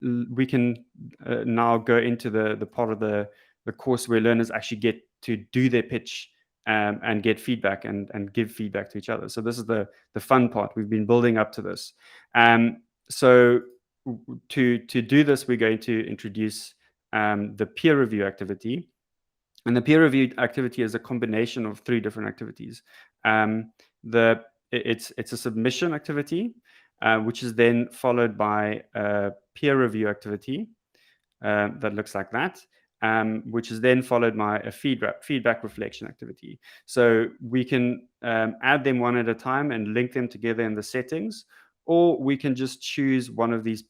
we can now go into the part of the course where learners actually get to do their pitch and get feedback and give feedback to each other. So this is the fun part. We've been building up to this. So to do this, we're going to introduce the peer review activity. And the peer review activity is a combination of 3 different activities. It's a submission activity, which is then followed by a peer review activity that looks like that, which is then followed by a feedback reflection activity. So we can add them one at a time and link them together in the settings, or we can just choose one of these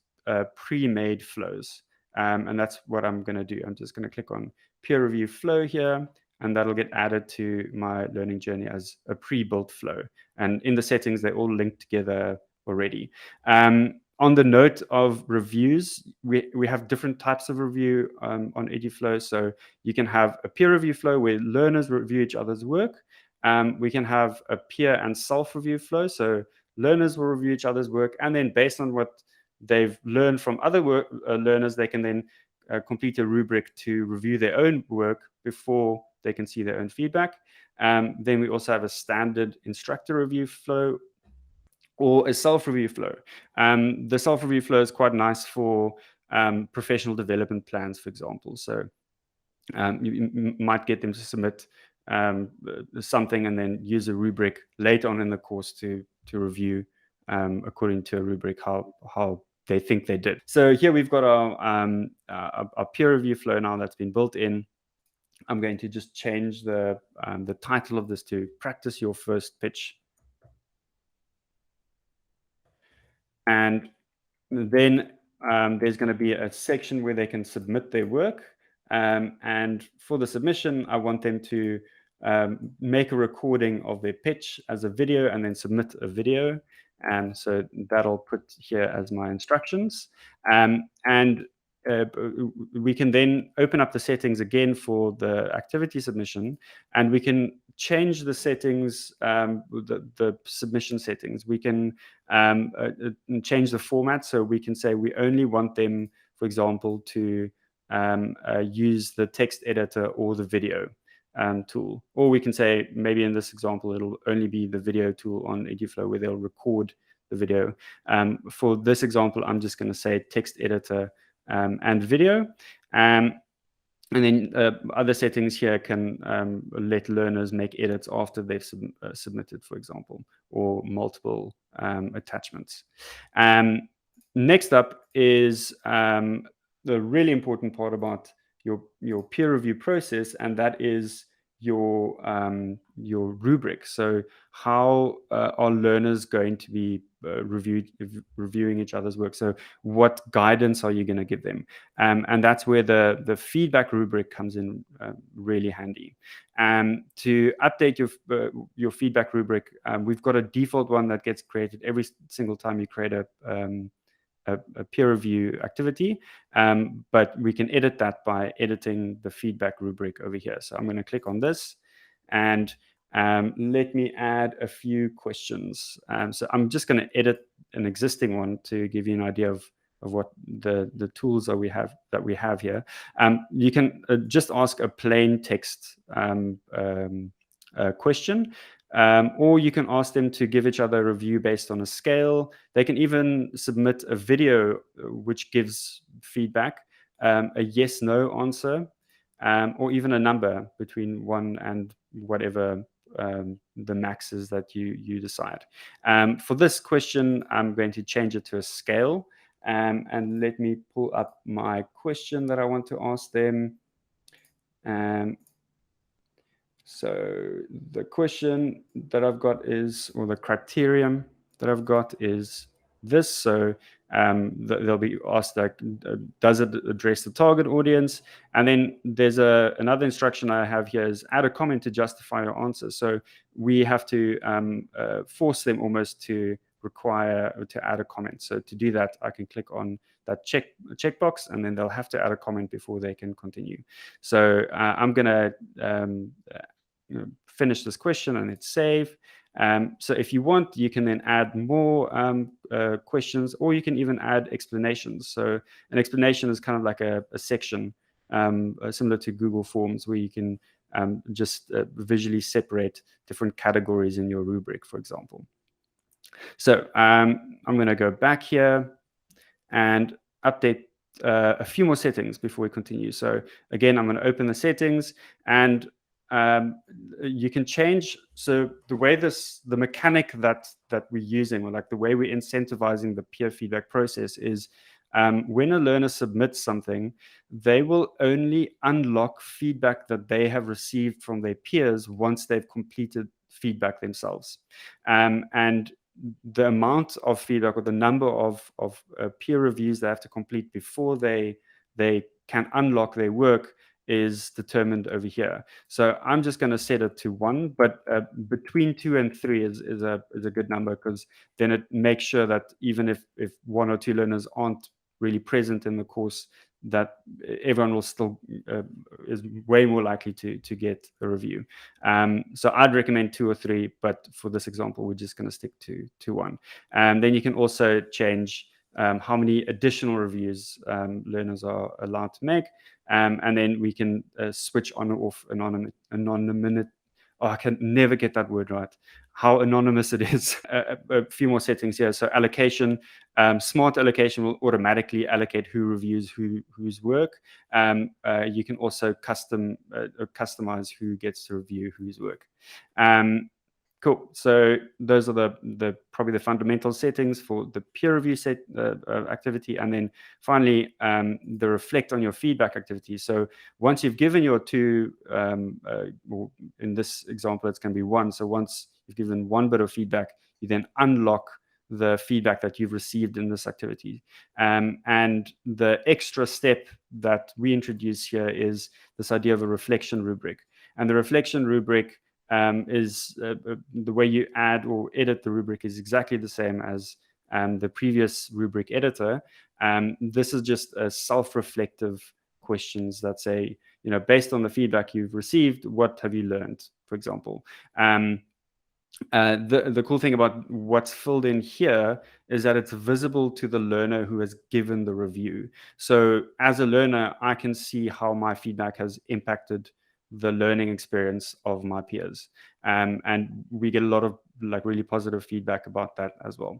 pre-made flows. And that's what I'm going to do. I'm just going to click on peer review flow here, and that'll get added to my learning journey as a pre-built flow. And in the settings, they're all linked together already. On the note of reviews, we have different types of review on Eduflow. So you can have a peer review flow where learners review each other's work. We can have a peer and self-review flow. So learners will review each other's work, and then based on what they've learned from other learners, they can then complete a rubric to review their own work before they can see their own feedback. Then we also have a standard instructor review flow or a self-review flow. The self-review flow is quite nice for professional development plans, for example. So you might get them to submit something and then use a rubric later on in the course to review according to a rubric how they think they did. So here we've got our peer review flow now that's been built in. I'm going to just change the title of this to Practice Your First Pitch. And then there's going to be a section where they can submit their work. And for the submission, I want them to make a recording of their pitch as a video and then submit a video. And so that'll put here as my instructions. And we can then open up the settings again for the activity submission, and we can change the settings, the submission settings. We can change the format, so we can say we only want them, for example, to use the text editor or the video tool. Or we can say, maybe in this example, it'll only be the video tool on Eduflow where they'll record the video. For this example, I'm just going to say text editor and video. And then other settings here can let learners make edits after they've submitted, for example, or multiple attachments. Next up is the really important part about your peer review process, and that is your rubric. So how are learners going to be reviewing each other's work? So what guidance are you going to give them? And that's where the feedback rubric comes in really handy. To update your feedback rubric, we've got a default one that gets created every single time you create a peer review activity, but we can edit that by editing the feedback rubric over here. So I'm going to click on this, and let me add a few questions. So I'm just going to edit an existing one to give you an idea of what the tools that we have here. You can just ask a plain text question. Or you can ask them to give each other a review based on a scale. They can even submit a video which gives feedback, a yes/no answer, or even a number between 1 and whatever the max is that you decide. For this question, I'm going to change it to a scale. And let me pull up my question that I want to ask them. So the question that I've got is, or the criterion that I've got is this. So they'll be asked, like, does it address the target audience? And then there's another instruction I have here is add a comment to justify your answer. So we have to force them almost to require to add a comment. So to do that, I can click on that checkbox, and then they'll have to add a comment before they can continue. So I'm going to finish this question and hit save. So if you want, you can then add more questions, or you can even add explanations. So an explanation is kind of like a section similar to Google Forms, where you can just visually separate different categories in your rubric, for example. So I'm going to go back here and update a few more settings before we continue. So again, I'm going to open the settings, and you can change. So the way the mechanic that we're using, or like the way we're incentivizing the peer feedback process, is when a learner submits something, they will only unlock feedback that they have received from their peers once they've completed feedback themselves. And the amount of feedback, or the number of peer reviews they have to complete before they can unlock their work, is determined over here. So I'm just going to set it to 1, but between 2 and 3 is a good number, because then it makes sure that even if 1 or 2 learners aren't really present in the course, that everyone will still is way more likely to get a review. So I'd recommend 2 or 3, but for this example, we're just going to stick to 1. Then you can also change how many additional reviews learners are allowed to make, and then we can switch on or off anonymity. Oh, I can never get that word right. How anonymous it is. A few more settings here. So allocation, smart allocation will automatically allocate who reviews whose work. You can also customize who gets to review whose work. Cool. So those are the probably the fundamental settings for the peer review activity. And then finally, the reflect on your feedback activity. So once you've given your 2, or in this example, it's going to be 1. So once you've given 1 bit of feedback, you then unlock the feedback that you've received in this activity. And the extra step that we introduce here is this idea of a reflection rubric. And the reflection rubric is the way you add or edit the rubric is exactly the same as the previous rubric editor. This is just a self-reflective questions that say, based on the feedback you've received, what have you learned, for example. The cool thing about what's filled in here is that it's visible to the learner who has given the review. So as a learner, I can see how my feedback has impacted the learning experience of my peers. And we get a lot of really positive feedback about that as well.